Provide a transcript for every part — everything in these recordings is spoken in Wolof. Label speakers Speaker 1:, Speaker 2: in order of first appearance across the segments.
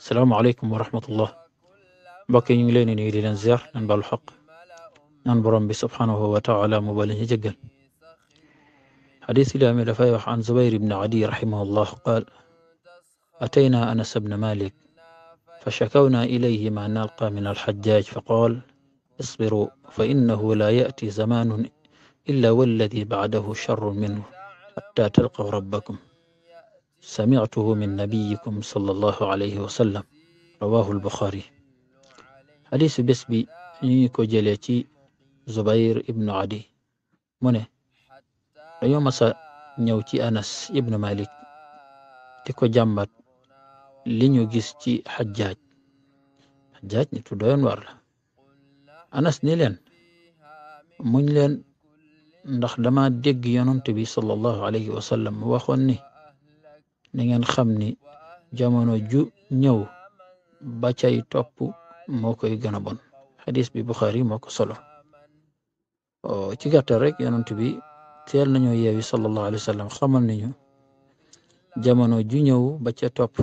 Speaker 1: السلام عليكم ورحمة الله. بقي ينجلين إلى لنزيار ننبال الحق ننبرم سبحانه وتعالى مبالي جقل. حديث إلى من فيح عن زبير بن عدي رحمه الله قال: أتينا أنس بن مالك فشكونا إليه ما نلقى من الحجاج فقال: اصبروا فإنه لا يأتي زمان إلا والذي بعده شر منه حتى تلقوا ربكم، سمعته من نبيكم صلى الله عليه وسلم، رواه البخاري. حديث بسبي نيكو جليتي زبير ابن عدي من يوم مسا نيوتي أنس ابن مالك تكو جامبات لنيو جيستي حجاج نتو دوين وارلا. أنس نيلين من لين ndax dama dégg yonent bi sallallahu alayhi wa sallam waxoon ni na ngeen xam ni jamono ju ñëw ba cay topp moo koy gën a bon. xadis bi Buxaari moo ko solo. ci gàttal rek yonent bi teel nañoo yeewi sallallahu alayhi wa sallam xamal nañu jamono ju ñëw ba ca topp,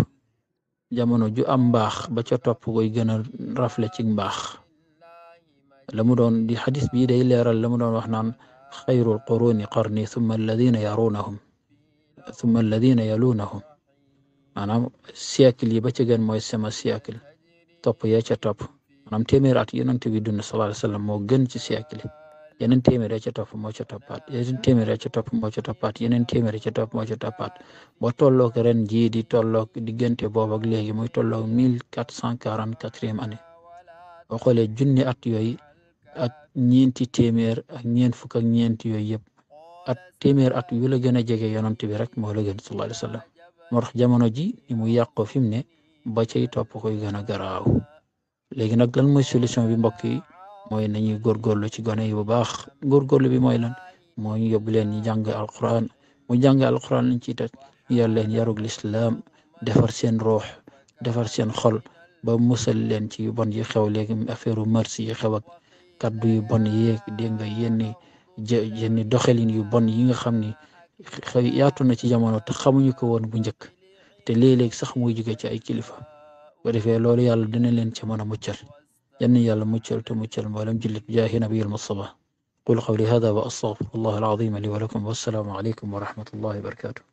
Speaker 1: jamono ju am mbaax ba ca topp koy gën a rafle ci mbaax. la mu doon di xadis bi day leeral la mu doon wax naan xayrul quruni qarni thumma alladina yalunahum, maanaam siècle yi ba ca gën mooy sama siècle, topp ya ca topp maanaam téeméer at yonent bi dund sallallahu alayhi wa sallam moo gën ci siècle. yeneen téeméer ya ca topp moo ca toppaat, yeneen téeméer ya ca topp moo ca toppaat, yeneen téeméer ya ca topp moo ca toppaat ba tolloog ren jii di tolloog diggante boobu ak léegi muy tolloog 1444e année. boo xoolee junni at yooyu ak ñeenti téeméer ak ñeent fukk ak ñeent yooyu yëpp at téeméer at yu la gën a jege yonent bi rek moo la gën sallallahu alayhi wa sallam. moo tax jamono ji ni mu yàqoo fi mu ne ba cay topp koy gën a garaaw. léegi nag lan mooy solution bi mbokk yi? mooy nañuy góorgóorlu ci gone yi bu baax. góorgóorlu bi mooy lan? moo ñu yóbbu leen ñu jàng alquran. mu jàng alquran lañ ciy teg yar leen yarug lislaam, defar seen ruux, defar seen xol ba musal leen ci yu bon yi xew léegi affaire merci yi xew ak kaddu yu bon yeeg dégg nga yenn doxalin yu bon yi nga xam ni xew yaatu na ci jamono te xamuñu ko woon bu njëkk te léeg-léeg sax muy jóge ci ay kilifa. bu defee loolu yàlla dina leen ci mën a muccal. yan yàlla muccal te muccal mboolem jullit jaahi nabiyil mustafa. qul qawli hada wa astaghfirullah al-azim li wa lakum. wassalaamu alaykum wa rahmatullahi wa barakatuh.